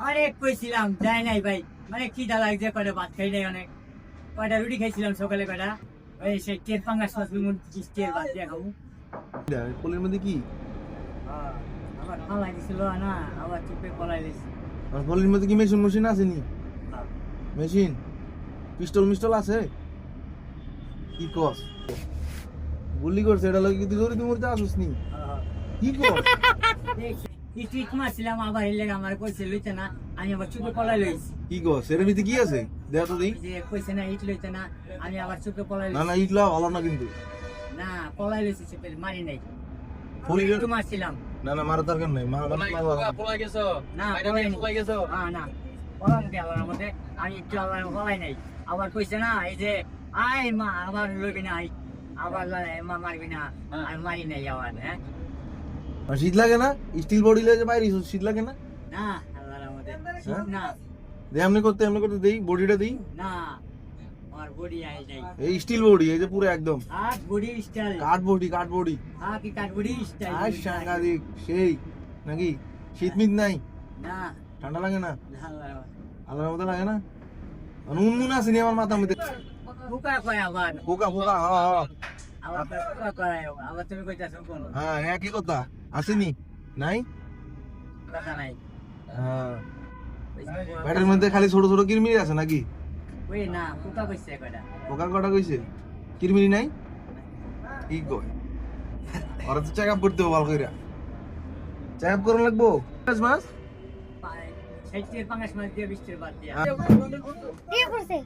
অনেক কইছিলাম যাই নাই ভাই, মানে খিদা লাগছে, কয়টা ভাত খাই নাই, অনেক কয়টা রুটি খাইছিলাম সকালে, কয়টা ওই সেই টের পাঙ্গাস মাছ টের ভাত দিয়ে খাবো। পোলের মধ্যে কি? আবার ফালাই দিছিল না, আবার চুপে পলাই দিছি। আর পোলের মধ্যে কি মেশিন আসেনি? মেশিন পিস্টল আছে? কি কস গুলি করছে এটা লাগে? তুই ধরে তুমি আসুস নি? কি কস? ইট মারছিলাম, আবার এলে আমার কইছে লইতে না, আমি আবার চুপে পলাই লইছি। কি কস? এর ভিতরে কি আছে দেখ তো দেই। যে কইছে না ইট লইতে না, আমি আবার চুপে পলাই না লইছি। না ইটলা ভালো না কিন্তু। না পলাই লইছি, চুপে মারি নাই। ফুলি একটু মারছিলাম। না না মারা দরকার নাই। পলাই গেছো না পলাই গেছো না পলাম কি আল্লাহর মধ্যে, আমি একটু আল্লাহর পলাই নাই। আবার কইছে না এই যে আয় মা আবার লইবি না, আবার মা মারবি না, আর মারি নাই আবার। হ্যাঁ আর শীত লাগে না? স্টিল বডি লাগে বাইরে শীত লাগে না? না আল্লাহর মধ্যে শীত না। দে এমনি করতে দেই বডিটা দেই। না আমার বডি আই নাই, এই স্টিল বডি এই যে পুরো একদম আর বডি স্টাইল, কাঠ বডি কি কাট বডি স্টাইল। আর সাংঘাতিক সেই নাকি? শীত মিত নাই? না ঠান্ডা লাগে না? আল্লাহর আল্লাহর মতো লাগে না? উনমুন আসেনি আমার মাথার মধ্যে? ফুকা কয় আবার, ফোকা হ্যাঁ আবার ফুকা কয়, আবার তুমি কইতাছো কোন হ্যাঁ হ্যাঁ কি কথা আসেনি? নাই? কথা নাই। হ্যাঁ ব্যাটের মধ্যে খালি ছোট ছোট কিরমিরি আছে নাকি? ওই না ফুকা কইছে কয়টা। পোকা কটা কইছে? কিরমিরি নাই? কি কয়? ওরা তো চেক আপ করতে হবে ভালো করে। চেক আপ করা লাগবো মাস ষাটের পাঙ্গাস মাছ দিয়ে 20 বাদ দিয়া। কি করছে?